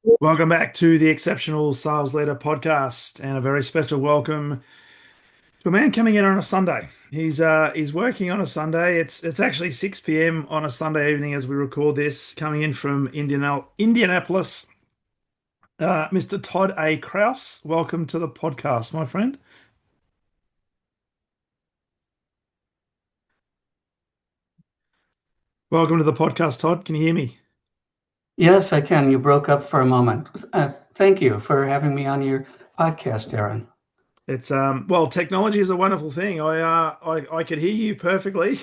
Welcome back to the Exceptional Sales Leader podcast, and a very special welcome to a man coming in on a Sunday. He's working on a Sunday. It's actually 6 p.m. on a Sunday evening as we record this. Coming in from Indianapolis, Mr. Todd A. Krause. Welcome to the podcast, my friend. Welcome to the podcast, Todd. Can you hear me? Yes, I can. You broke up for a moment. Thank you for having me on your podcast, Darren. It's well, technology is a wonderful thing. I could hear you perfectly,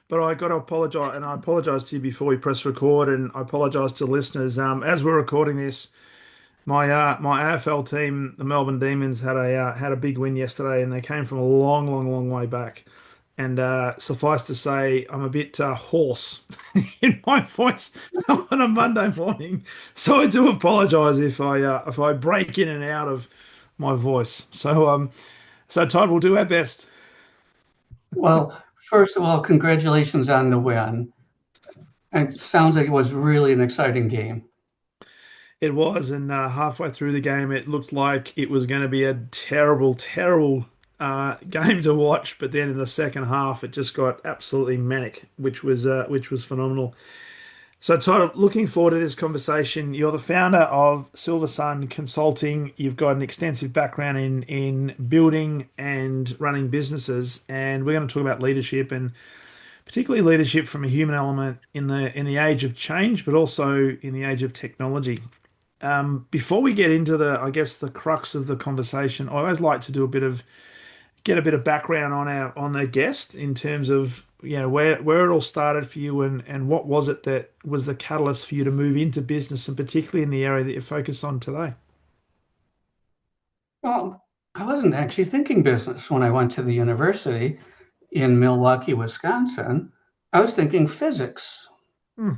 but I got to apologize, and I apologize to you before we press record, and I apologize to listeners. As we're recording this, my AFL team, the Melbourne Demons, had a big win yesterday, and they came from a long, long, long way back. And suffice to say, I'm a bit hoarse in my voice on a Monday morning, so I do apologise if I break in and out of my voice. So Todd, we'll do our best. Well, first of all, congratulations on the win. It sounds like it was really an exciting game. It was, and halfway through the game, it looked like it was going to be a terrible, terrible game to watch. But then in the second half, it just got absolutely manic, which was phenomenal. So Todd, looking forward to this conversation. You're the founder of Silver Sun Consulting. You've got an extensive background in building and running businesses, and we're going to talk about leadership and particularly leadership from a human element in the age of change, but also in the age of technology. Before we get into I guess the crux of the conversation, I always like to do get a bit of background on the guest in terms of where it all started for you and what was it that was the catalyst for you to move into business and particularly in the area that you focus on today. Well, I wasn't actually thinking business when I went to the university in Milwaukee, Wisconsin. I was thinking physics. Hmm.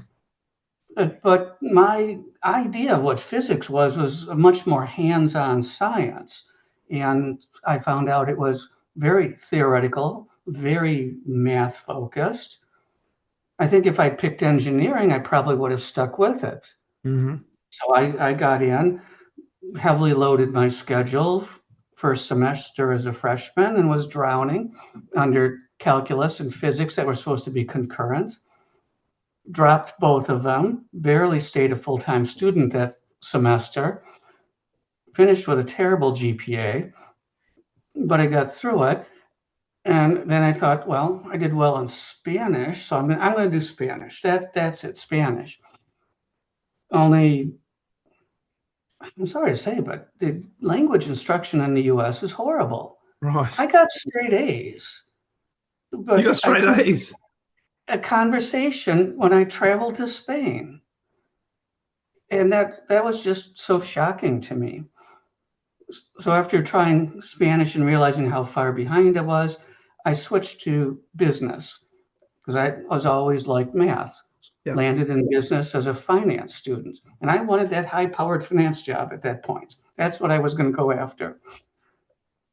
But my idea of what physics was a much more hands-on science. And I found out it was very theoretical, very math focused. I think if I picked engineering, I probably would have stuck with it. Hmm. So I got in, heavily loaded my schedule first semester as a freshman and was drowning under calculus and physics that were supposed to be concurrent. Dropped both of them, barely stayed a full-time student that semester, finished with a terrible GPA, but I got through it. And then I thought, well, I did well in Spanish, so I'm going to do Spanish. That's it, Spanish. Only, I'm sorry to say, but the language instruction in the US is horrible. Right. I got straight A's, You got but I straight couldn't A's. a conversation when I traveled to Spain. And that was just so shocking to me. So after trying Spanish and realizing how far behind I was, I switched to business because I was always like math. Yeah. Landed in business as a finance student, and I wanted that high-powered finance job at that point. That's what I was going to go after.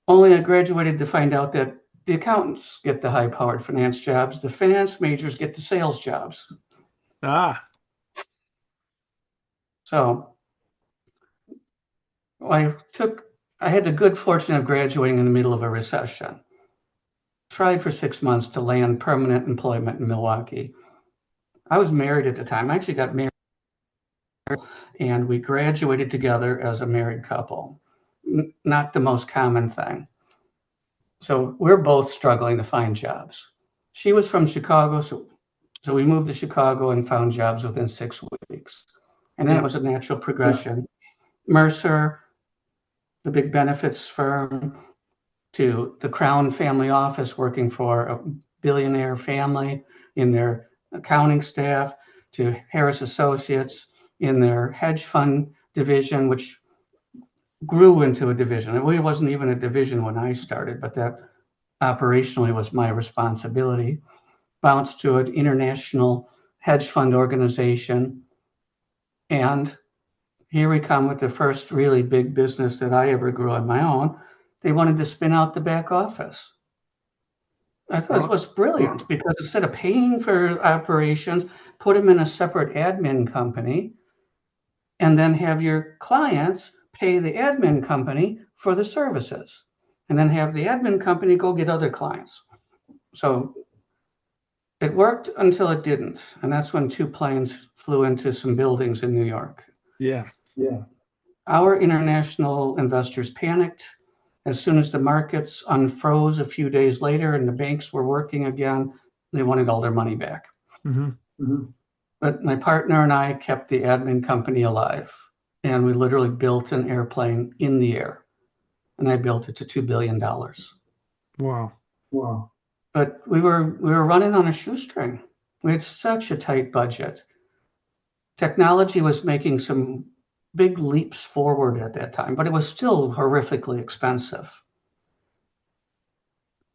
Only I graduated to find out that the accountants get the high-powered finance jobs, the finance majors get the sales jobs. Ah. So I took I had the good fortune of graduating in the middle of a recession. Tried for 6 months to land permanent employment in Milwaukee. I was married at the time. I actually got married and we graduated together as a married couple. Not the most common thing. So we're both struggling to find jobs. She was from Chicago, so we moved to Chicago and found jobs within 6 weeks. And then it Yeah. was a natural progression. Mercer, the big benefits firm, to the Crown family office working for a billionaire family in their accounting staff, to Harris Associates in their hedge fund division, which grew into a division. It really wasn't even a division when I started, but that operationally was my responsibility. Bounced to an international hedge fund organization. And here we come with the first really big business that I ever grew on my own. They wanted to spin out the back office. I thought it Right. was brilliant because instead of paying for operations, put them in a separate admin company and then have your clients pay the admin company for the services and then have the admin company go get other clients. So it worked until it didn't. And that's when two planes flew into some buildings in New York. Yeah. Yeah. Our international investors panicked. As soon as the markets unfroze a few days later and the banks were working again, they wanted all their money back. Hmm. Mhm. But my partner and I kept the admin company alive, and we literally built an airplane in the air, and I built it to $2 billion. Wow. Wow. But we were running on a shoestring. We had such a tight budget. Technology was making some big leaps forward at that time, but it was still horrifically expensive.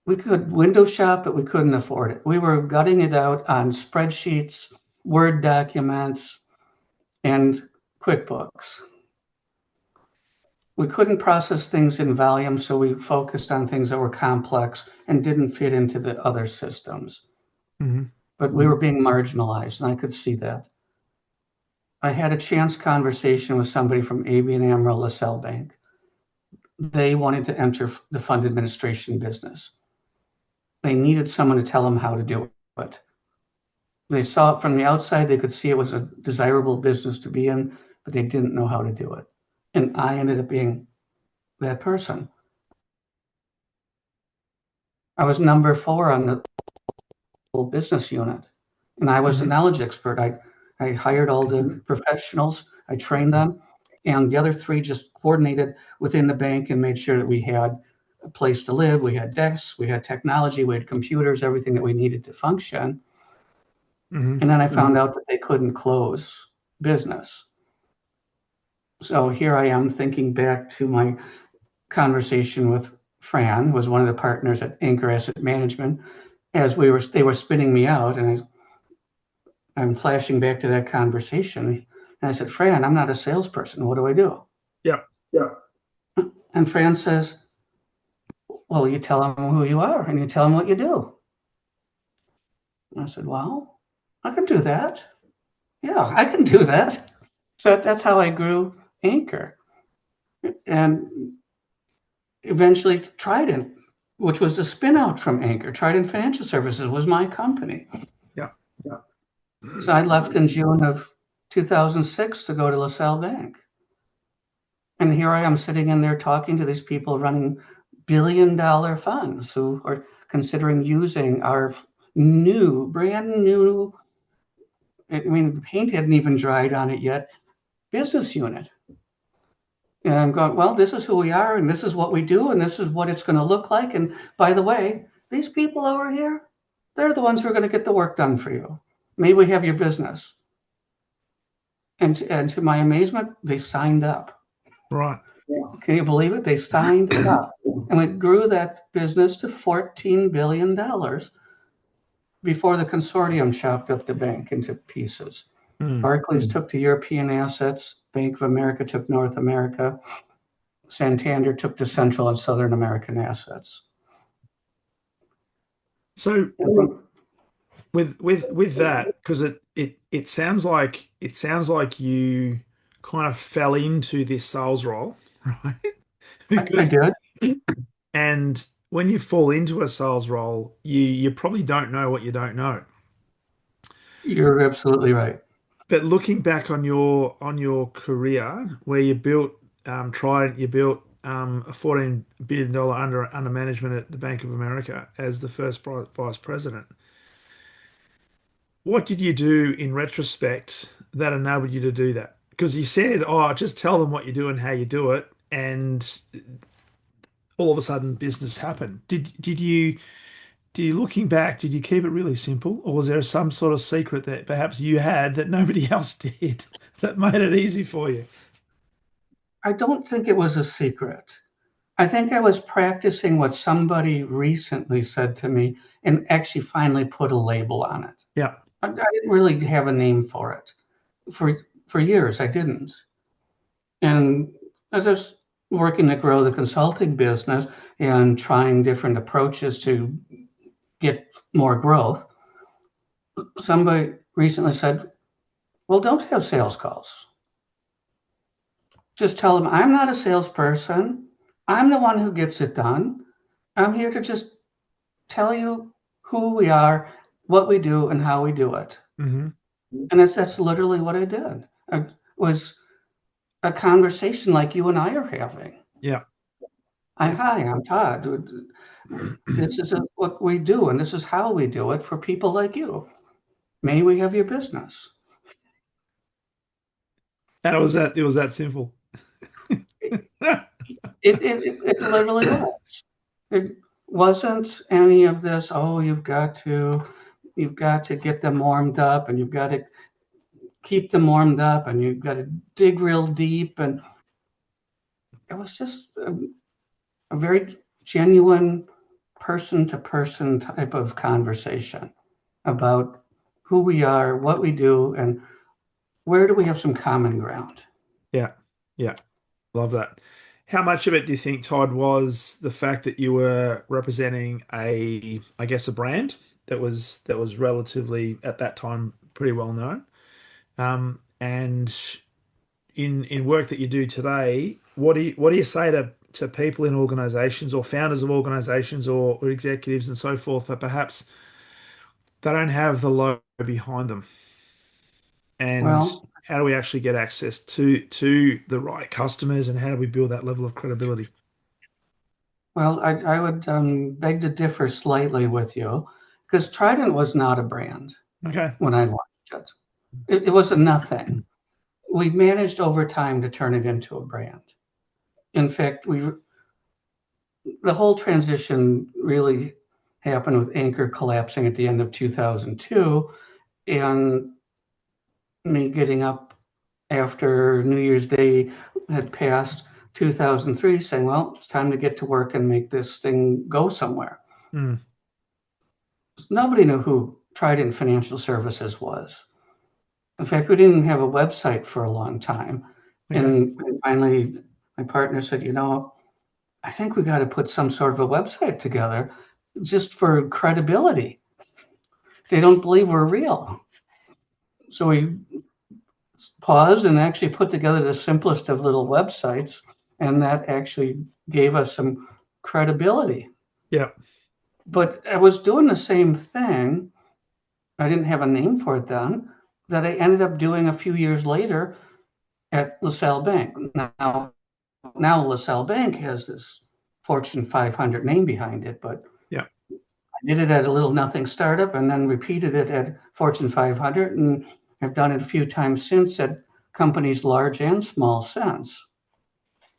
We could window shop, but we couldn't afford it. We were gutting it out on spreadsheets, Word documents, and QuickBooks. We couldn't process things in volume, so we focused on things that were complex and didn't fit into the other systems. Hmm. But we were being marginalized, and I could see that. I had a chance conversation with somebody from ABN AMRO LaSalle Bank. They wanted to enter the fund administration business. They needed someone to tell them how to do it. They saw it from the outside, they could see it was a desirable business to be in, but they didn't know how to do it. And I ended up being that person. I was number 4 on the whole business unit, and I was the Hmm. knowledge expert. I hired all the professionals, I trained them, and the other 3 just coordinated within the bank and made sure that we had a place to live, we had desks, we had technology, we had computers, everything that we needed to function. Hmm. And then I found out that they couldn't close business. So here I am thinking back to my conversation with Fran, who was one of the partners at Anchor Asset Management, as they were spinning me out, and I'm flashing back to that conversation. And I said, Fran, I'm not a salesperson. What do I do? Yeah. Yeah. And Fran says, well, you tell them who you are and you tell them what you do. And I said, well, I can do that. Yeah, I can do that. So that's how I grew Anchor. And eventually Trident, which was a spin out from Anchor. Trident Financial Services was my company. Yeah. Yeah. So I left in June of 2006 to go to LaSalle Bank. And here I am sitting in there talking to these people running billion-dollar funds who are considering using our brand new, I mean, the paint hadn't even dried on it yet, business unit. And I'm going, well, this is who we are, and this is what we do, and this is what it's going to look like. And by the way, these people over here, they're the ones who are going to get the work done for you. May we have your business? And to my amazement, they signed up. Right. Can you believe it? They signed up. And we grew that business to $14 billion before the consortium chopped up the bank into pieces. Mm. Barclays took the European assets, Bank of America took North America, Santander took the Central and Southern American assets. So with that, because it sounds like you kind of fell into this sales role, right? I Because did. and when you fall into a sales role, you probably don't know what you don't know. You're absolutely right. But looking back on your career, where you built Trident, you built a $14 billion under management at the Bank of America as the first vice president. What did you do in retrospect that enabled you to do that? Because you said, "Oh, just tell them what you do and how you do it," and all of a sudden, business happened. Looking back, did you keep it really simple, or was there some sort of secret that perhaps you had that nobody else did that made it easy for you? I don't think it was a secret. I think I was practicing what somebody recently said to me and actually finally put a label on it. Yeah. I didn't really have a name for it. For years, I didn't. And as I was working to grow the consulting business and trying different approaches to get more growth. Somebody recently said, well, don't have sales calls. Just tell them, I'm not a salesperson. I'm the one who gets it done. I'm here to just tell you who we are, what we do, and how we do it. Hmm. And that's literally what I did. It was a conversation like you and I are having. Yeah. Yeah. Hi, I'm Todd. This is what we do, and this is how we do it for people like you. May we have your business? And it was that simple. It literally was. It wasn't any of this, oh, you've got to get them warmed up and you've got to keep them warmed up and you've got to dig real deep. And it was just a very genuine person to person type of conversation about who we are, what we do, and where do we have some common ground. Yeah. Yeah. Love that. How much of it do you think, Todd, was the fact that you were representing I guess, a brand that was relatively at that time pretty well known? And in work that you do today, what do you say to people in organizations or founders of organizations or executives and so forth that perhaps they don't have the logo behind them? And Well, how do we actually get access to the right customers and how do we build that level of credibility? I would beg to differ slightly with you because Trident was not a brand Okay. when I launched it. It was a nothing. We managed over time to turn it into a brand. In fact, the whole transition really happened with Anchor collapsing at the end of 2002 and me getting up after New Year's Day had passed 2003 saying, well, it's time to get to work and make this thing go somewhere. Mm, Nobody knew who Trident Financial Services was. In fact, we didn't have a website for a long time. okay. And finally, my partner said, I think we got to put some sort of a website together just for credibility. They don't believe we're real. So we paused and actually put together the simplest of little websites, and that actually gave us some credibility. Yeah. But I was doing the same thing. I didn't have a name for it then, that I ended up doing a few years later at LaSalle Bank. Now LaSalle Bank has this Fortune 500 name behind it, but Yeah. I did it at a little nothing startup and then repeated it at Fortune 500 and have done it a few times since at companies large and small since,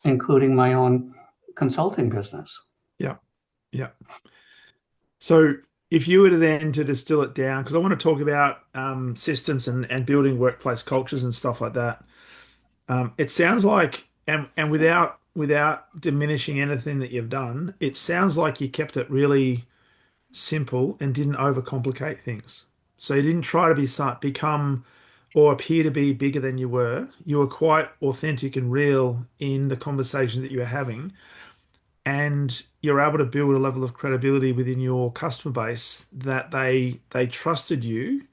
including my own consulting business. Yeah. Yeah. So if you were to then to distill it down, because I want to talk about systems and building workplace cultures and stuff like that. It sounds like, and without diminishing anything that you've done, it sounds like you kept it really simple and didn't overcomplicate things. So you didn't try to become or appear to be bigger than you were. You were quite authentic and real in the conversations that you were having, and you're able to build a level of credibility within your customer base that they trusted you.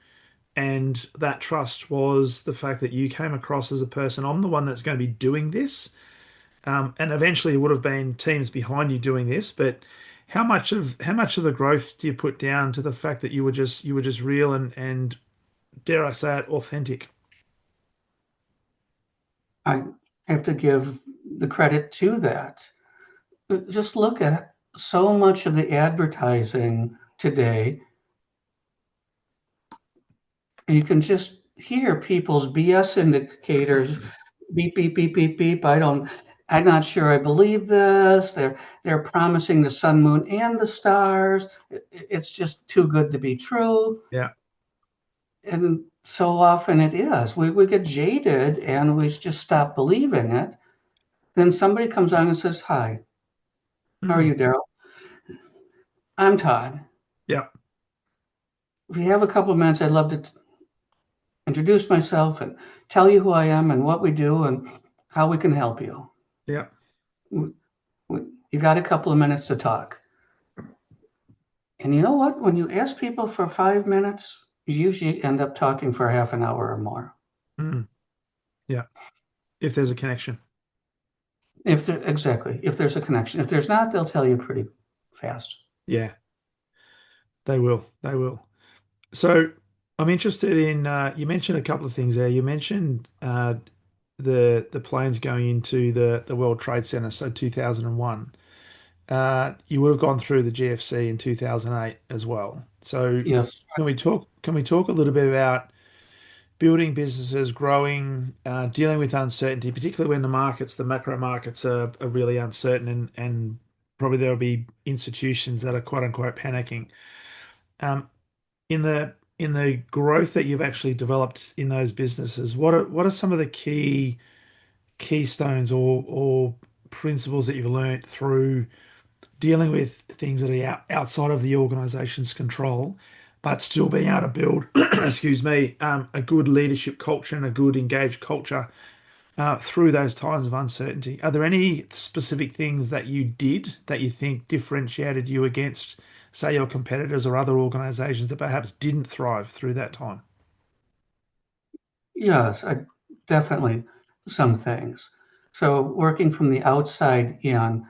And that trust was the fact that you came across as a person, I'm the one that's going to be doing this. And eventually it would have been teams behind you doing this, but how much of the growth do you put down to the fact that you were just real and dare I say it, authentic? I have to give the credit to that. Just look at so much of the advertising today. You can just hear people's BS indicators beep, beep, beep, beep, beep. I'm not sure I believe this. They're promising the sun, moon, and the stars. It's just too good to be true. Yeah. And so often it is. We get jaded and we just stop believing it. Then somebody comes on and says, hi, how are Mm. you, Daryl? I'm Todd. Yeah. If you have a couple of minutes, I'd love to introduce myself and tell you who I am and what we do and how we can help you. Yeah. You got a couple of minutes to talk. And you know what? When you ask people for 5 minutes, you usually end up talking for half an hour or more. Mm, yeah. If there's a connection. If there's a connection. If there's not, they'll tell you pretty fast. Yeah, they will. They will. So I'm interested in you mentioned a couple of things there. You mentioned the planes going into the World Trade Center, so 2001. You would have gone through the GFC in 2008 as well. So Yes. can we talk a little bit about building businesses, growing, dealing with uncertainty, particularly when the macro markets are really uncertain and probably there'll be institutions that are quote unquote panicking. Um, in the growth that you've actually developed in those businesses, what are some of the keystones or principles that you've learned through dealing with things that are outside of the organization's control, but still being able to build, excuse me, a good leadership culture and a good engaged culture through those times of uncertainty? Are there any specific things that you did that you think differentiated you against, say, your competitors or other organizations that perhaps didn't thrive through that time? Yes, definitely some things. So working from the outside in,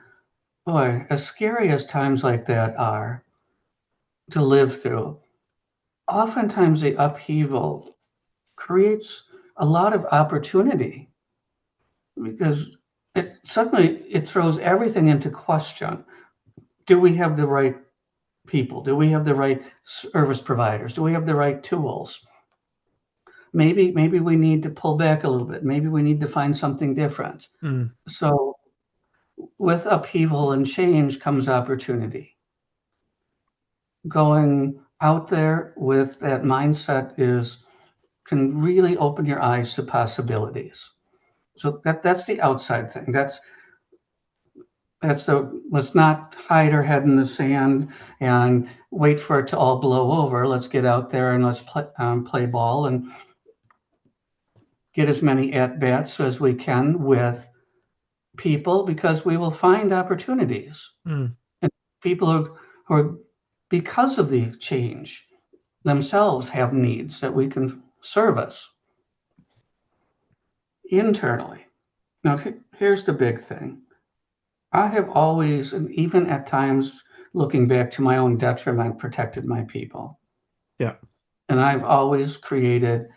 boy, as scary as times like that are to live through, oftentimes the upheaval creates a lot of opportunity because it throws everything into question. Do we have the right people? Do we have the right service providers? Do we have the right tools? Maybe we need to pull back a little bit. Maybe we need to find something different. Mm, So with upheaval and change comes opportunity. Going out there with that mindset is can really open your eyes to possibilities. So that's the outside thing. That's the let's not hide our head in the sand and wait for it to all blow over. Let's get out there and let's play ball and get as many at bats as we can with people because we will find opportunities mm, and people who are because of the change themselves have needs that we can service internally. Now, here's the big thing. I have always, and even at times looking back to my own detriment, protected my people. yeah. And I've always created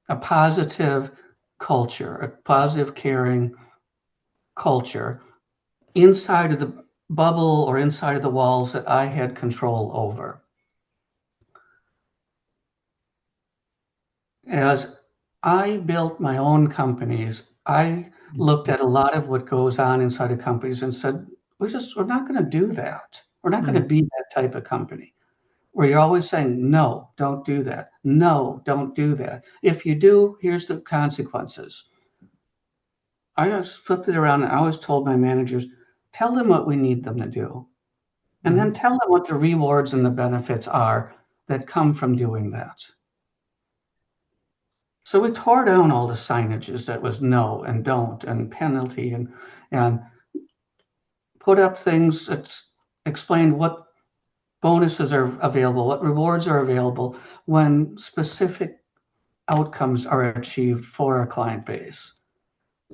a positive culture, a positive, caring culture inside of the bubble or inside of the walls that I had control over. As I built my own companies, I looked at a lot of what goes on inside of companies and said, we're not going to do that. We're not going to Mm, be that type of company where you're always saying, no, don't do that. No, don't do that. If you do, here's the consequences. I just flipped it around and I always told my managers, tell them what we need them to do. And then mhm, tell them what the rewards and the benefits are that come from doing that. So we tore down all the signages that was no and don't and penalty and put up things that explained what bonuses are available, what rewards are available when specific outcomes are achieved for our client base.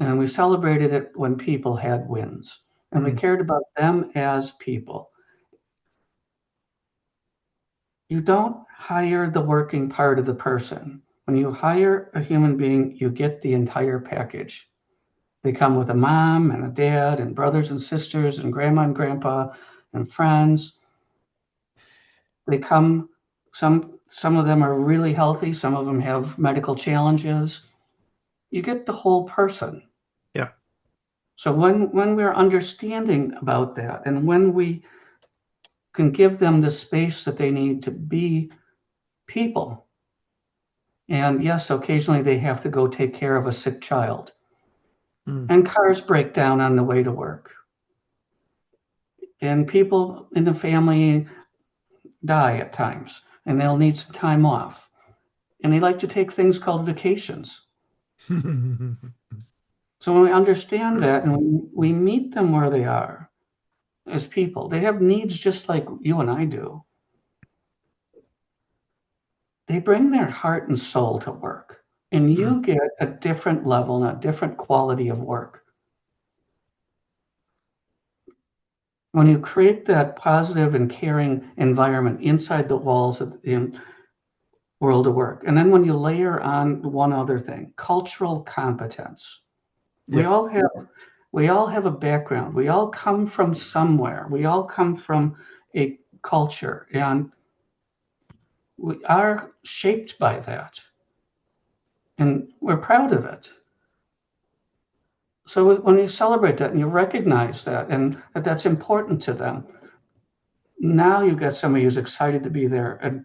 And we celebrated it when people had wins. And we mm, cared about them as people. You don't hire the working part of the person. When you hire a human being, you get the entire package. They come with a mom and a dad and brothers and sisters and grandma and grandpa and friends. They come, some of them are really healthy, some of them have medical challenges. You get the whole person. yeah. So when we're understanding about that and when we can give them the space that they need to be people, and yes, occasionally they have to go take care of a sick child, Mm, and cars break down on the way to work, and people in the family die at times, and they'll need some time off. And they like to take things called vacations. So when we understand that and we meet them where they are, as people. They have needs just like you and I do. They bring their heart and soul to work, and Mm. you get a different level and a different quality of work. When you create that positive and caring environment inside the walls of the world of work, and then when you layer on one other thing, cultural competence. We Yep. all have we all have a background. We all come from somewhere. We all come from a culture, and we are shaped by that, and we're proud of it. So when you celebrate that and you recognize that and that that's important to them, now you've got somebody who's excited to be there and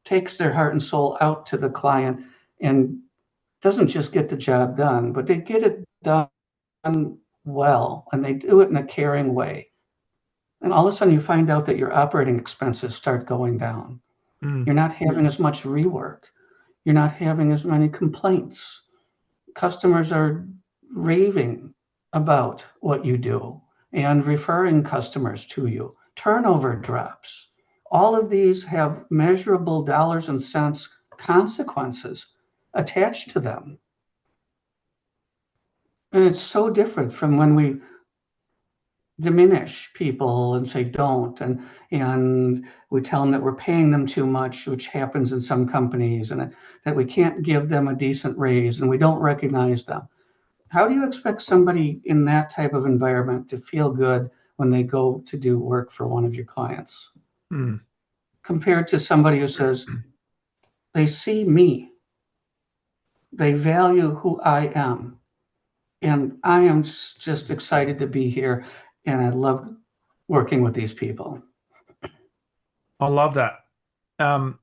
takes their heart and soul out to the client and doesn't just get the job done, but they get it done well and they do it in a caring way. And all of a sudden you find out that your operating expenses start going down. Mm. You're not having as much rework. You're not having as many complaints. Customers are raving about what you do and referring customers to you. Turnover drops. All of these have measurable dollars and cents consequences attached to them. And it's so different from when we diminish people and say don't and we tell them that we're paying them too much, which happens in some companies, and that we can't give them a decent raise and we don't recognize them. How do you expect somebody in that type of environment to feel good when they go to do work for one of your clients Mm. compared to somebody who says they see me, they value who I am, and I am just excited to be here and I love working with these people? I love that. Um,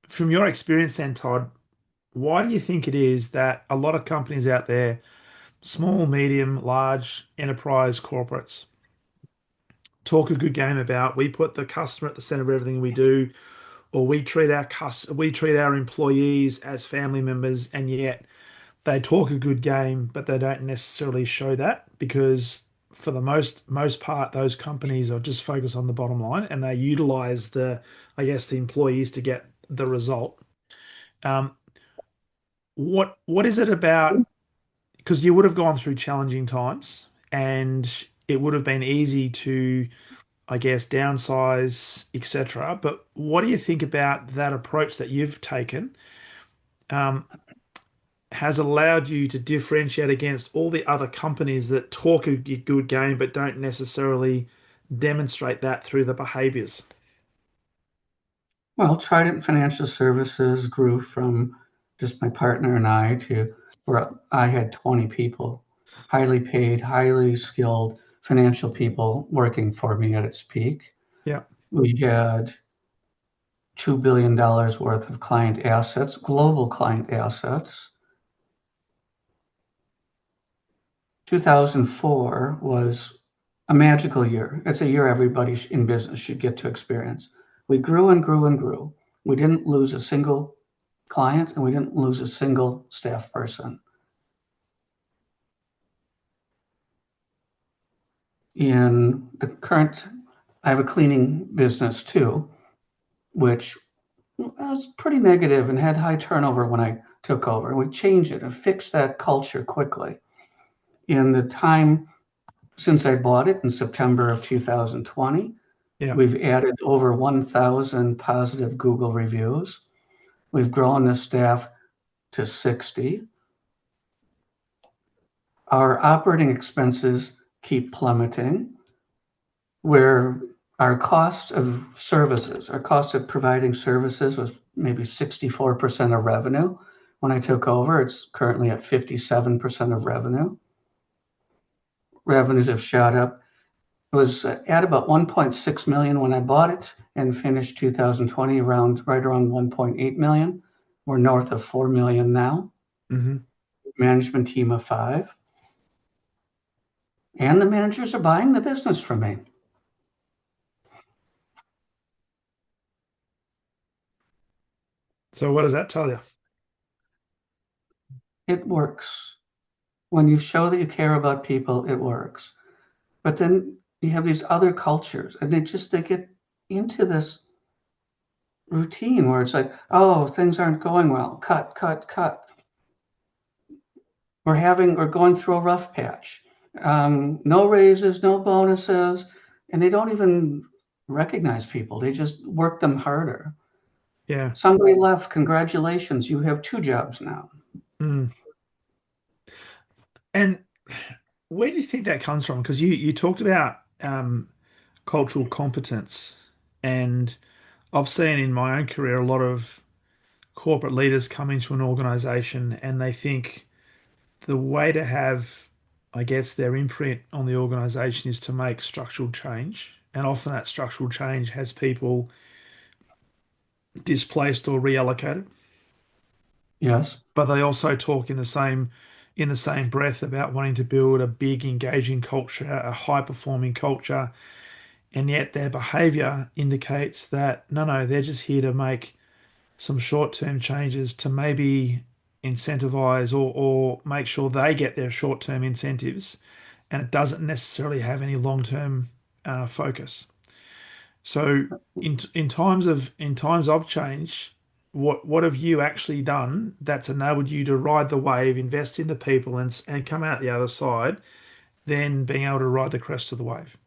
from your experience then, Todd, why do you think it is that a lot of companies out there, small, medium, large, enterprise corporates, talk a good game about we put the customer at the center of everything we do, or we treat our employees as family members, and yet they talk a good game, but they don't necessarily show that because for the most part, those companies are just focused on the bottom line and they utilize I guess, the employees to get the result. Um, what is it about? Because you would have gone through challenging times and it would have been easy to, I guess, downsize, etc. But what do you think about that approach that you've taken? Um, has allowed you to differentiate against all the other companies that talk a good game but don't necessarily demonstrate that through the behaviors. Well, Trident Financial Services grew from just my partner and I to where I had 20 people, highly paid, highly skilled financial people working for me at its peak. Yeah. We had $2 billion worth of client assets, global client assets. 2004 was a magical year. It's a year everybody in business should get to experience. We grew and grew and grew. We didn't lose a single client and we didn't lose a single staff person. In the current, I have a cleaning business too, which was pretty negative and had high turnover when I took over. We changed it and fixed that culture quickly. In the time since I bought it in September of 2020, Yeah. we've added over 1,000 positive Google reviews. We've grown the staff to 60. Our operating expenses keep plummeting, where our cost of services, our cost of providing services was maybe 64% of revenue. When I took over, it's currently at 57% of revenue. Revenues have shot up. It was at about 1.6 million when I bought it and finished 2020 right around 1.8 million. We're north of 4 million now. Hmm. Management team of 5. And the managers are buying the business from me. So what does that tell you? It works. When you show that you care about people, it works. But then you have these other cultures, and they get into this routine where it's like, oh, things aren't going well. Cut, cut, cut. We're going through a rough patch. No raises, no bonuses, and they don't even recognize people. They just work them harder. Yeah. Somebody left. Congratulations, you have two jobs now. Mm. And where do you think that comes from? Because you talked about cultural competence, and I've seen in my own career a lot of corporate leaders come into an organization and they think the way to have, I guess, their imprint on the organization is to make structural change. And often that structural change has people displaced or reallocated. Yes. But they also talk in the same breath about wanting to build a big, engaging culture, a high-performing culture, and yet their behavior indicates that no, they're just here to make some short-term changes to maybe incentivize or make sure they get their short-term incentives, and it doesn't necessarily have any long-term focus. So in times of change, what have you actually done that's enabled you to ride the wave, invest in the people, and come out the other side, then being able to ride the crest of the wave?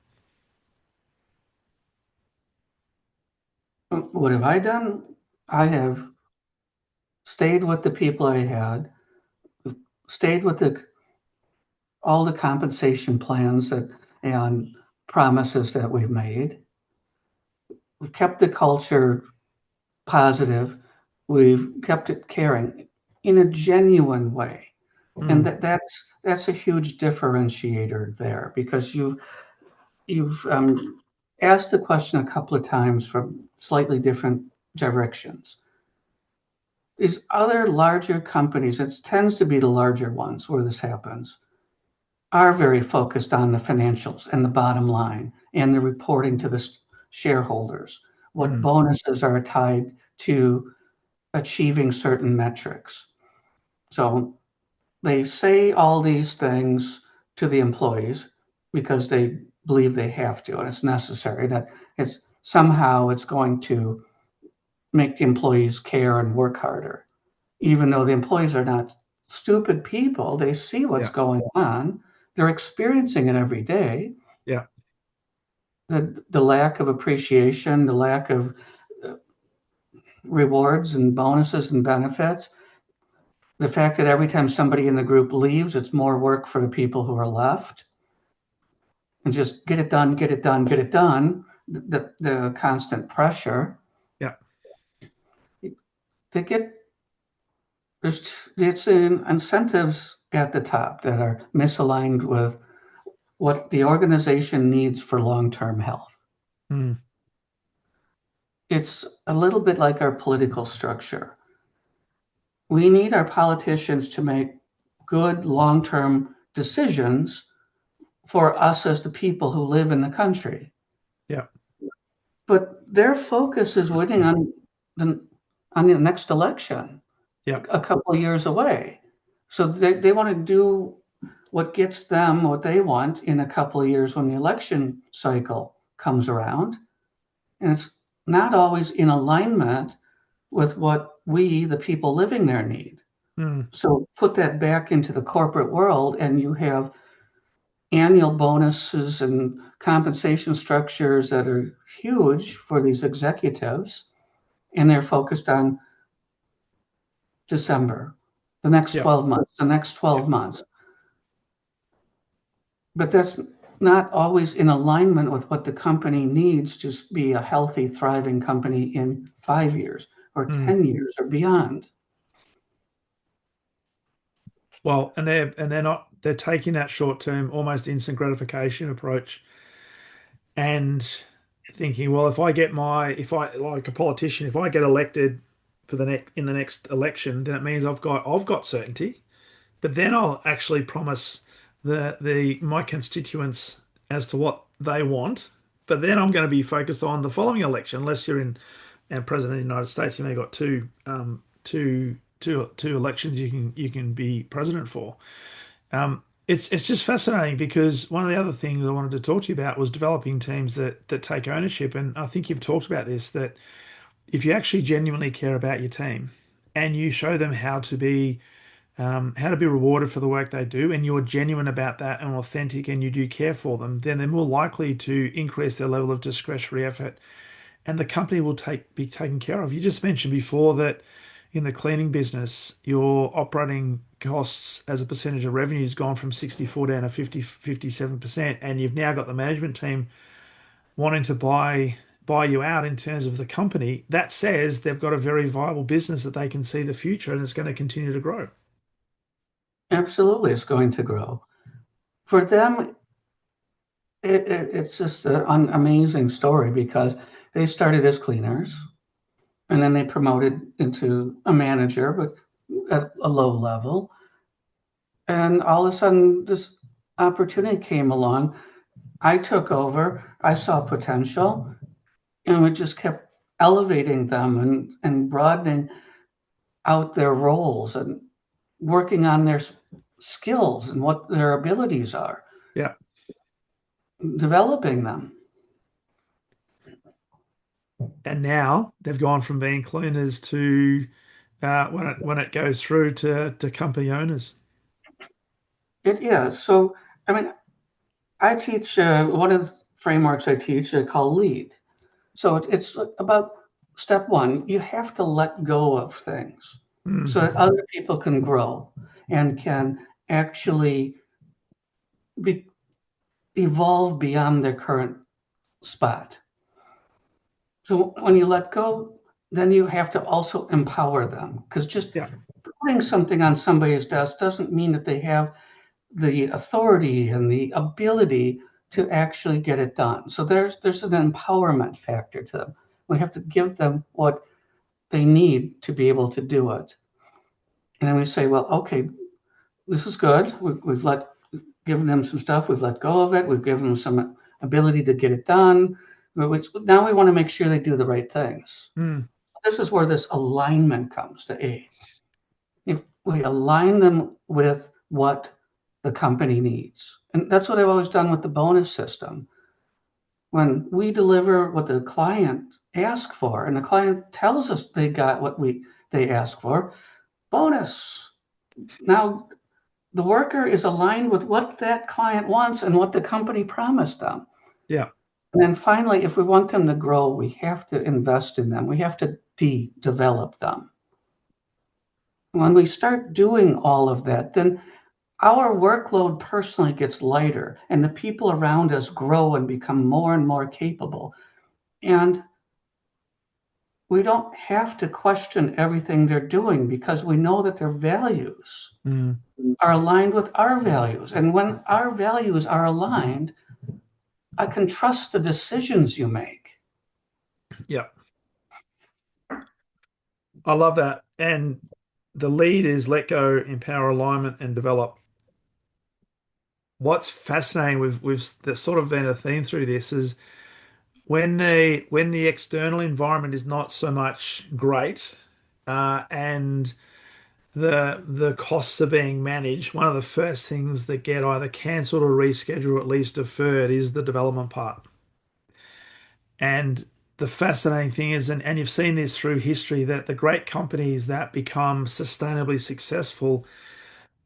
What have I done? I have stayed with the people I had, stayed with all the compensation plans that and promises that we've made. We've kept the culture positive. We've kept it caring in a genuine way. And Mm, that's a huge differentiator there because you've asked the question a couple of times from slightly different directions. These other larger companies, it tends to be the larger ones where this happens, are very focused on the financials and the bottom line and the reporting to the shareholders. What mm, bonuses are tied to achieving certain metrics. So they say all these things to the employees because they believe they have to, and it's necessary that it's somehow it's going to make the employees care and work harder. Even though the employees are not stupid people, they see what's yeah, going on. They're experiencing it every day. yeah, The lack of appreciation, the lack of uh, rewards and bonuses and benefits, the fact that every time somebody in the group leaves, it's more work for the people who are left, and just get it done, get it done, get it done. The constant pressure. yeah. They get there's it's in incentives at the top that are misaligned with what the organization needs for long-term health. Mm, It's a little bit like our political structure. We need our politicians to make good long-term decisions for us as the people who live in the country. yeah, But their focus is winning the on the next election, yeah, a couple of years away. So they want to do what gets them what they want in a couple of years when the election cycle comes around. And it's not always in alignment with what we, the people living there, need. mm, So put that back into the corporate world, and you have annual bonuses and compensation structures that are huge for these executives, and they're focused on December, the next yeah, 12 months, the next yeah. 12 months. But that's not always in alignment with what the company needs to be a healthy, thriving company in 5 years or Mm. 10 years or beyond. Well, and they're taking that short-term, almost instant gratification approach and thinking, well, if I like a politician, if I get elected for the next election, then it means I've got certainty. But then I'll actually promise the my constituents as to what they want. But then I'm going to be focused on the following election, unless you're in and president of the United States, you've only got two elections you can be president for. It's just fascinating because one of the other things I wanted to talk to you about was developing teams that take ownership. And I think you've talked about this, that if you actually genuinely care about your team and you show them how to be rewarded for the work they do, and you're genuine about that and authentic and you do care for them, then they're more likely to increase their level of discretionary effort and the company will be taken care of. You just mentioned before that in the cleaning business, your operating costs as a percentage of revenue has gone from 64 down to 57%, and you've now got the management team wanting to buy you out in terms of the company. That says they've got a very viable business that they can see the future and it's going to continue to grow. Absolutely, it's going to grow. For them, it's just an amazing story because they started as cleaners and then they promoted into a manager, but at a low level. And all of a sudden, this opportunity came along. I took over, I saw potential, and we just kept elevating them and broadening out their roles and working on their skills and what their abilities are, Yeah. developing them. And now they've gone from being cleaners to when it goes through to company owners. Yeah. So, I mean, I teach one of the frameworks I teach called LEAD. So it's about step one, you have to let go of things so that Mm, other people can grow and can actually be, evolve beyond their current spot. So when you let go, then you have to also empower them because just yeah. putting something on somebody's desk doesn't mean that they have the authority and the ability to actually get it done. So there's an empowerment factor to them. We have to give them what they need to be able to do it. And then we say, well, okay, this is good. We've given them some stuff. We've let go of it. We've given them some ability to get it done. Now we want to make sure they do the right things. Mm, This is where this alignment comes to A. If we align them with what the company needs. And that's what I've always done with the bonus system. When we deliver what the client asks for, and the client tells us they got what they asked for, bonus. Now the worker is aligned with what that client wants and what the company promised them. yeah. And then finally, if we want them to grow, we have to invest in them. We have to develop them. When we start doing all of that, then our workload personally gets lighter and the people around us grow and become more and more capable. And we don't have to question everything they're doing because we know that their values Mm, are aligned with our values. And when our values are aligned, I can trust the decisions you make. yeah. I love that. And the lead is let go, empower, alignment, and develop. What's fascinating with there's sort of been a theme through this is when the external environment is not so much great, and the costs are being managed, one of the first things that get either cancelled or rescheduled or at least deferred is the development part. And the fascinating thing is, and you've seen this through history, that the great companies that become sustainably successful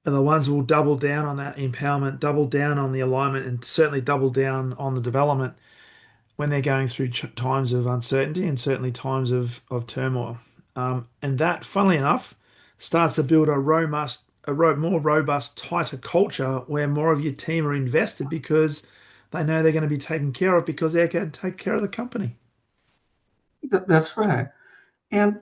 are the ones who will double down on that empowerment, double down on the alignment, and certainly double down on the development when they're going through times of uncertainty and certainly times of turmoil. And that, funnily enough, starts to build more robust, tighter culture where more of your team are invested because they know they're going to be taken care of because they're going to take care of the company. That's right. And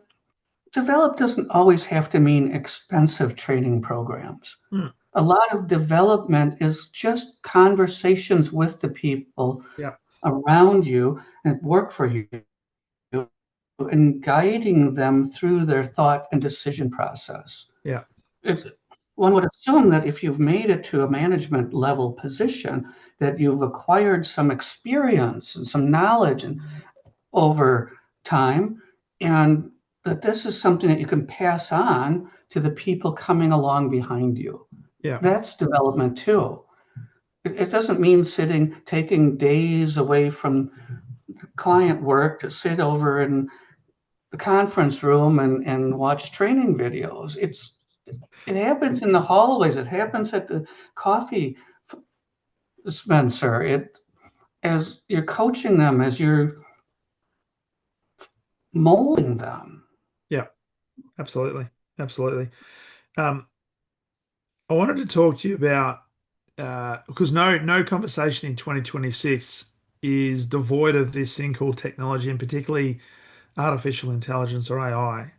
develop doesn't always have to mean expensive training programs. Hmm. A lot of development is just conversations with the people Yeah, around you and work for you and guiding them through their thought and decision process. yeah, It's, one would assume that if you've made it to a management level position, that you've acquired some experience and some knowledge and over time, and that this is something that you can pass on to the people coming along behind you. Yeah. That's development too. It doesn't mean taking days away from client work to sit over in the conference room and watch training videos. It happens in the hallways. It happens at the coffee dispenser. It as you're coaching them, as you're molding them. Yeah. Absolutely. Absolutely. Um, I wanted to talk to you about because no conversation in 2026 is devoid of this thing called technology, and particularly artificial intelligence or AI.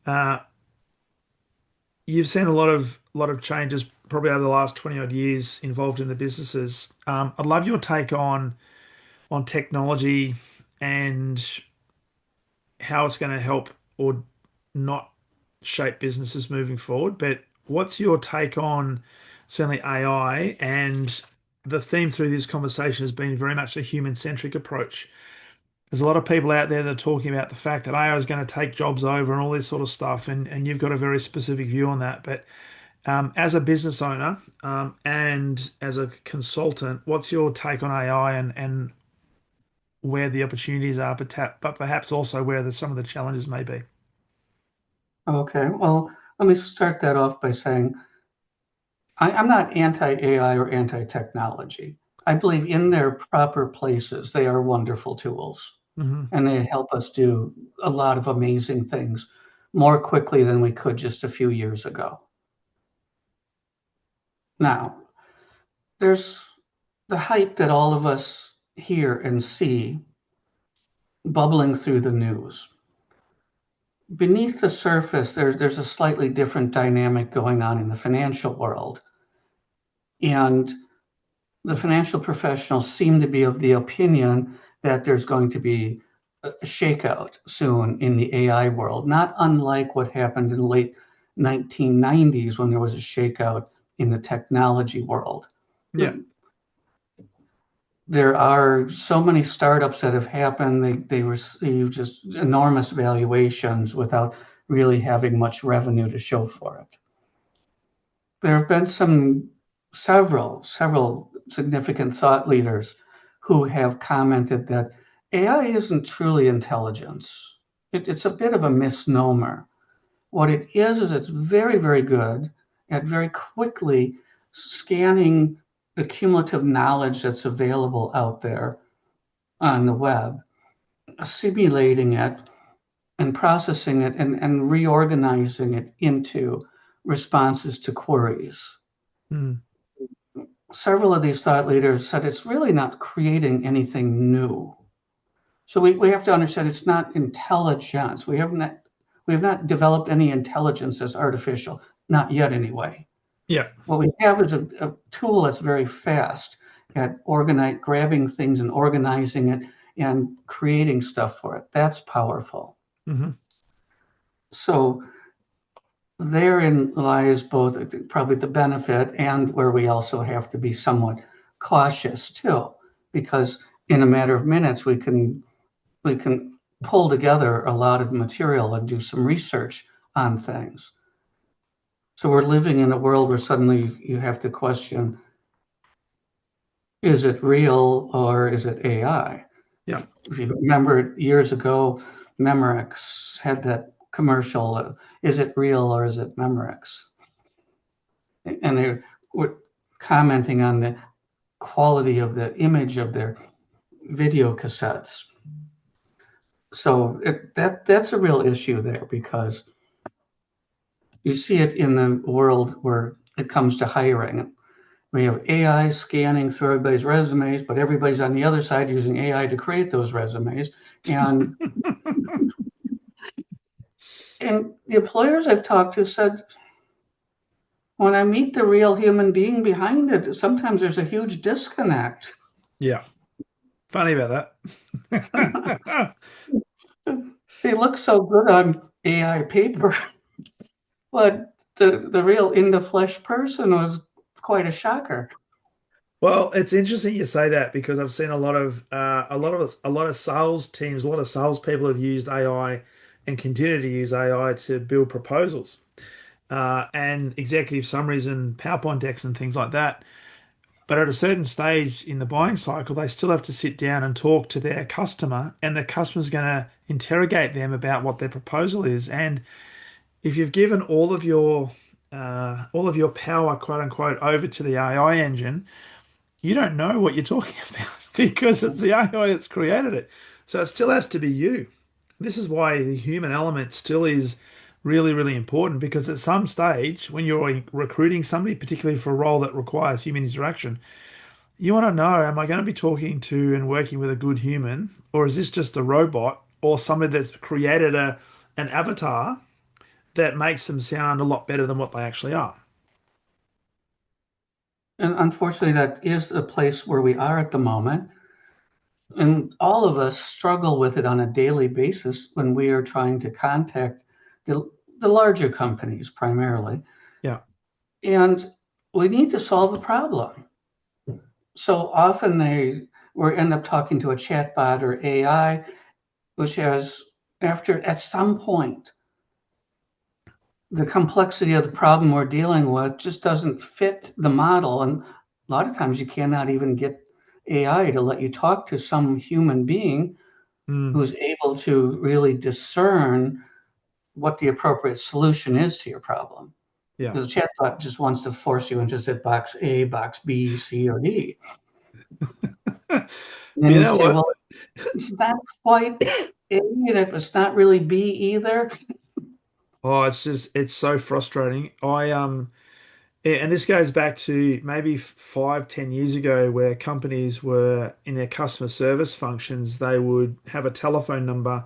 Uh, you've seen a lot of changes probably over the last 20 odd years involved in the businesses. I'd love your take on technology and how it's going to help or not shape businesses moving forward. But what's your take on certainly AI? And the theme through this conversation has been very much a human-centric approach. There's a lot of people out there that are talking about the fact that AI is going to take jobs over and all this sort of stuff, and you've got a very specific view on that. But as a business owner and as a consultant, what's your take on AI and where the opportunities are, but perhaps also where some of the challenges may be? Okay, well, let me start that off by saying I'm not anti-AI or anti-technology. I believe in their proper places, they are wonderful tools Hmm. and they help us do a lot of amazing things more quickly than we could just a few years ago. Now, there's the hype that all of us hear and see bubbling through the news. Beneath the surface, there's a slightly different dynamic going on in the financial world. And the financial professionals seem to be of the opinion that there's going to be a shakeout soon in the AI world, not unlike what happened in the late 1990s when there was a shakeout in the technology world. Yeah. There are so many startups that have happened, they receive just enormous valuations without really having much revenue to show for it. There have been several significant thought leaders who have commented that AI isn't truly intelligence. It's a bit of a misnomer. What it is it's very, very good at very quickly scanning the cumulative knowledge that's available out there on the web, assimilating it and processing it and reorganizing it into responses to queries. Mm. Several of these thought leaders said it's really not creating anything new. So we have to understand it's not intelligence. We have not developed any intelligence as artificial, not yet anyway. Yeah. What we have is a tool that's very fast at grabbing things and organizing it and creating stuff for it. That's powerful. Hmm. So therein lies both probably the benefit and where we also have to be somewhat cautious too, because in a matter of minutes we can pull together a lot of material and do some research on things. So we're living in a world where suddenly you have to question, is it real or is it AI? Yeah. If you remember years ago, Memorex had that commercial, is it real or is it Memorex? And they were commenting on the quality of the image of their video cassettes. So that's a real issue there because you see it in the world where it comes to hiring. We have AI scanning through everybody's resumes, but everybody's on the other side using AI to create those resumes. And and the employers I've talked to said when I meet the real human being behind it, sometimes there's a huge disconnect. Yeah. Funny about that. They look so good on AI paper, but the real in the flesh person was quite a shocker. Well, it's interesting you say that because I've seen a lot of sales teams, a lot of salespeople have used AI and continue to use AI to build proposals. and executive summaries and PowerPoint decks and things like that. But at a certain stage in the buying cycle, they still have to sit down and talk to their customer, and the customer's going to interrogate them about what their proposal is. And if you've given all of your power, quote unquote, over to the AI engine, you don't know what you're talking about because it's the AI that's created it. So it still has to be you. This is why the human element still is really, really important because at some stage, when you're recruiting somebody, particularly for a role that requires human interaction, you want to know, am I going to be talking to and working with a good human, or is this just a robot or somebody that's created an avatar that makes them sound a lot better than what they actually are? And unfortunately, that is the place where we are at the moment. And all of us struggle with it on a daily basis when we are trying to contact the larger companies primarily. Yeah. And we need to solve a problem. So often we end up talking to a chatbot or AI, which has, after at some point, the complexity of the problem we're dealing with just doesn't fit the model. And a lot of times you cannot even get AI to let you talk to some human being Mm, who's able to really discern what the appropriate solution is to your problem. yeah. Because a chatbot just wants to force you into sit box A, box B, C, or D. But And then you you know say, what? well, it's not quite A, and it's not really B either. Oh, it's so frustrating. And this goes back to maybe 5, 10 years ago, where companies were in their customer service functions, they would have a telephone number,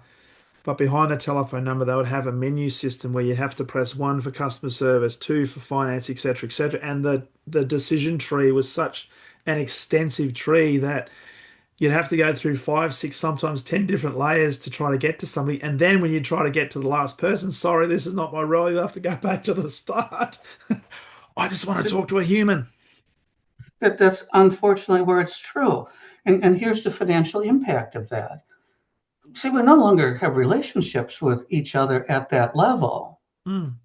but behind the telephone number, they would have a menu system where you have to press one for customer service, two for finance, etc., etc. And the decision tree was such an extensive tree that you'd have to go through 5, 6, sometimes 10 different layers to try to get to somebody. And then when you try to get to the last person, sorry, this is not my role. You have to go back to the start. I just want to talk to a human. That's unfortunately where it's true. And here's the financial impact of that. See, we no longer have relationships with each other at that level. Mm,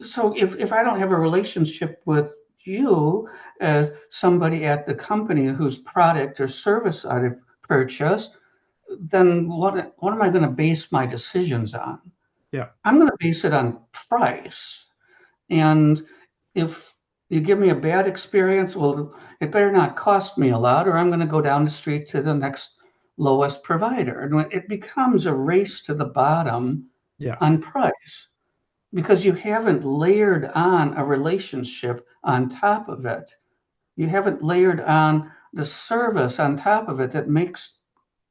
So if I don't have a relationship with you as somebody at the company whose product or service I've purchased, then what am I going to base my decisions on? yeah, I'm going to base it on price. And if you give me a bad experience, well, it better not cost me a lot, or I'm going to go down the street to the next lowest provider. And it becomes a race to the bottom yeah, on price because you haven't layered on a relationship on top of it. You haven't layered on the service on top of it that makes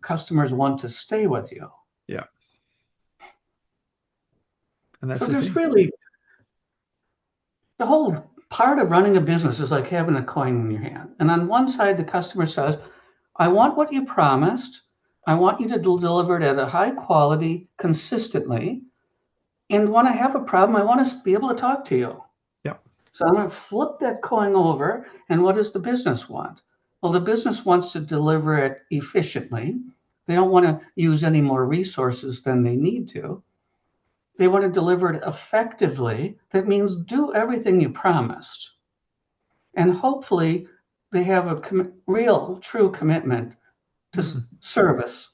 customers want to stay with you. yeah. And that's So the there's thing. really the whole part of running a business is like having a coin in your hand. And on one side, the customer says, I want what you promised. I want you to deliver it at a high quality consistently. And when I have a problem, I want to be able to talk to you. Yeah, So I'm going to flip that coin over. And what does the business want? Well, the business wants to deliver it efficiently. They don't want to use any more resources than they need to. They want to deliver it effectively. That means do everything you promised. And hopefully they have a real, true commitment to mm, service,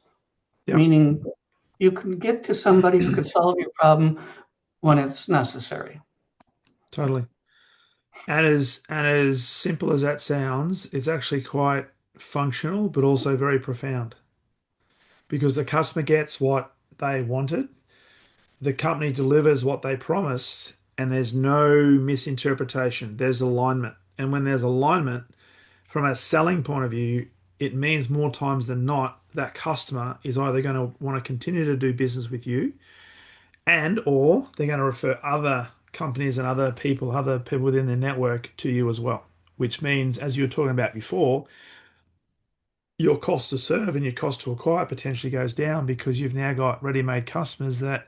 yeah, meaning you can get to somebody who can solve your problem when it's necessary. totally. And as simple as that sounds, it's actually quite functional, but also very profound because the customer gets what they wanted, the company delivers what they promised, and there's no misinterpretation. There's alignment. And when there's alignment, from a selling point of view, it means more times than not that customer is either going to want to continue to do business with you and or they're going to refer other companies and other people within their network to you as well, which means, as you were talking about before, your cost to serve and your cost to acquire potentially goes down because you've now got ready-made customers that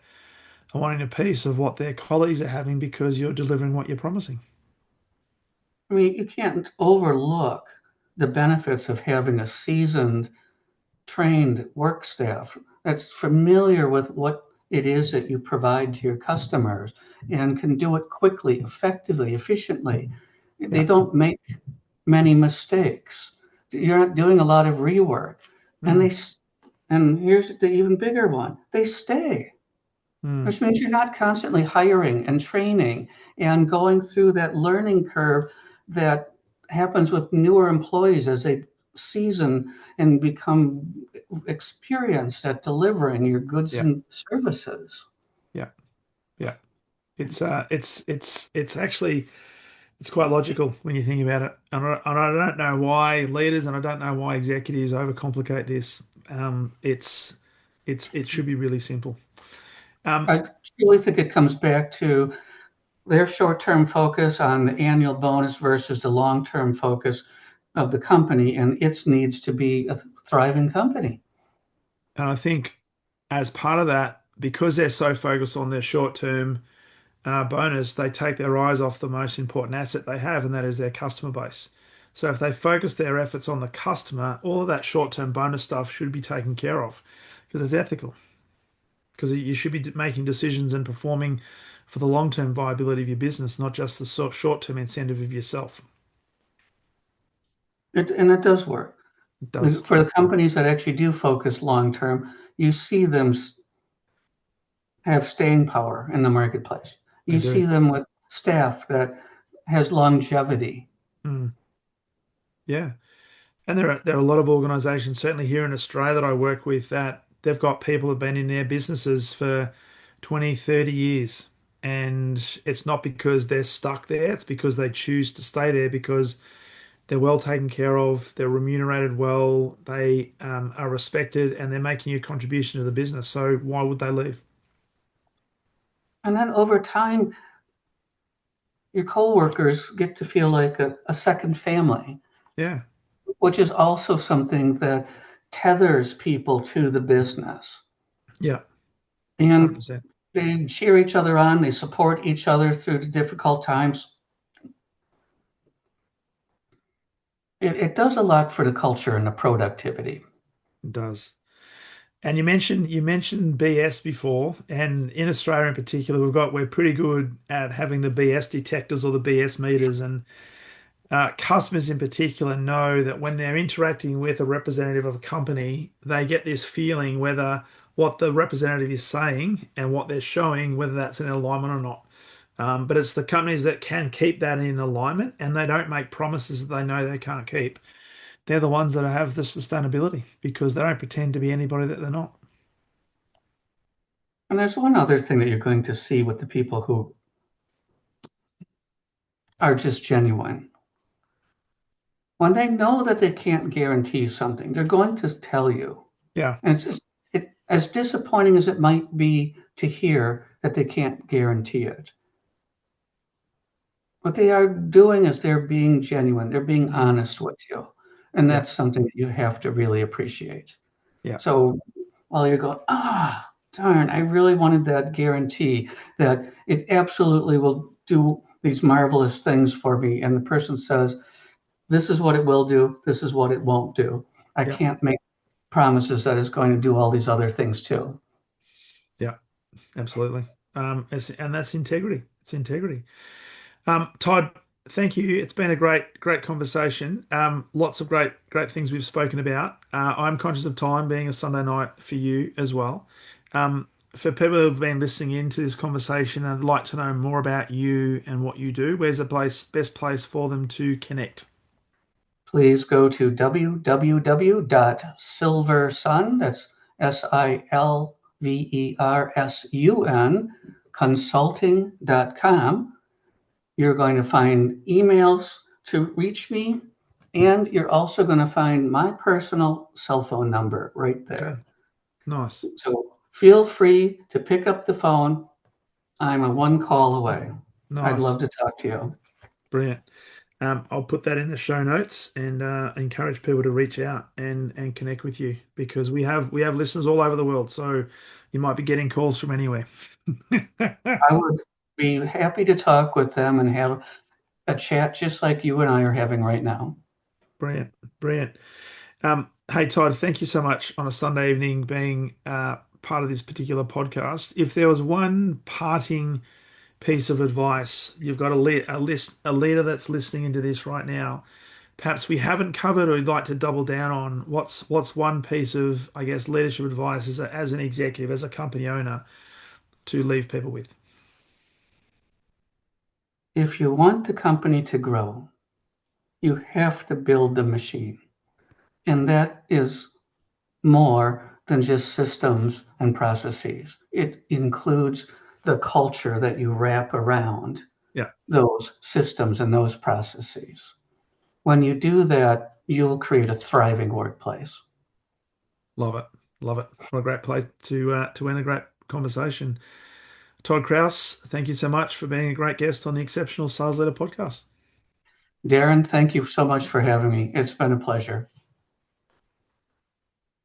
are wanting a piece of what their colleagues are having because you're delivering what you're promising. I mean, you can't overlook the benefits of having a seasoned, trained work staff that's familiar with what it is that you provide to your customers and can do it quickly, effectively, efficiently. They Yeah. don't make many mistakes. You're not doing a lot of rework. And Mm, and here's the even bigger one. They stay, mm. which means you're not constantly hiring and training and going through that learning curve that happens with newer employees as they season and become experienced at delivering your goods Yeah. and services. Yeah. Yeah. It's actually it's quite logical when you think about it. And I don't know why leaders and I don't know why executives overcomplicate this. It should be really simple. Um, I really think it comes back to their short-term focus on the annual bonus versus the long-term focus of the company and its needs to be a thriving company. and I think as part of that, because they're so focused on their short-term bonus, they take their eyes off the most important asset they have, and that is their customer base. So if they focus their efforts on the customer, all of that short-term bonus stuff should be taken care of because it's ethical. Because you should be making decisions and performing for the long-term viability of your business, not just the short-term incentive of yourself. And it does work. It does. For the companies that actually do focus long-term, you see them have staying power in the marketplace. They You see do. them with staff that has longevity. Mm, yeah. And there are a lot of organizations, certainly here in Australia that I work with, that they've got people who've been in their businesses for 20, 30 years. And it's not because they're stuck there, it's because they choose to stay there because they're well taken care of, they're remunerated well, they are respected, and they're making a contribution to the business. So why would they leave? And then over time, your coworkers get to feel like a second family, Yeah, which is also something that tethers people to the business. yeah, And 100%. they cheer each other on, they support each other through the difficult times. It does a lot for the culture and the productivity. It does. And you mentioned BS before, and in Australia in particular, we're pretty good at having the BS detectors or the BS meters, and customers in particular know that when they're interacting with a representative of a company, they get this feeling whether what the representative is saying and what they're showing, whether that's in alignment or not. But it's the companies that can keep that in alignment and they don't make promises that they know they can't keep. They're the ones that have the sustainability because they don't pretend to be anybody that they're not. And there's one other thing that you're going to see with the people who are just genuine. When they know that they can't guarantee something, they're going to tell you. Yeah, And as disappointing as it might be to hear that they can't guarantee it, what they are doing is they're being genuine, they're being mm, honest with you. And yeah, that's something that you have to really appreciate. yeah, So while you're going, darn, I really wanted that guarantee that it absolutely will do these marvelous things for me. And the person says, this is what it will do, this is what it won't do. I yeah, can't make promises that it's going to do all these other things too. yeah, absolutely. And that's integrity. It's integrity. Todd, thank you. It's been a great conversation. Lots of great things we've spoken about. I'm conscious of time being a Sunday night for you as well. For people who've been listening into this conversation, I'd like to know more about you and what you do. Where's the best place for them to connect? Please go to www.silversun, that's Silversun, consulting.com. You're going to find emails to reach me, and you're also going to find my personal cell phone number right Okay, there. nice, So feel free to pick up the phone. I'm a one call away. I'd love nice, to talk to you. brilliant. I'll put that in the show notes and encourage people to reach out and connect with you because we have listeners all over the world. So you might be getting calls from anywhere. I would be happy to talk with them and have a chat just like you and I are having right now. Brilliant, brilliant. Hey Todd, thank you so much on a Sunday evening being part of this particular podcast. If there was one parting piece of advice, you've got a leader that's listening into this right now. Perhaps we haven't covered or you'd like to double down on. What's one piece of, I guess, leadership advice as an executive, as a company owner, to leave people with? If you want the company to grow, you have to build the machine. And that is more than just systems and processes. It includes the culture that you wrap around Yeah, those systems and those processes. When you do that, you'll create a thriving workplace. love it, love it. What a great place to end a great conversation. Todd Krause, thank you so much for being a great guest on the Exceptional Sales Leader podcast. Darren, thank you so much for having me. It's been a pleasure.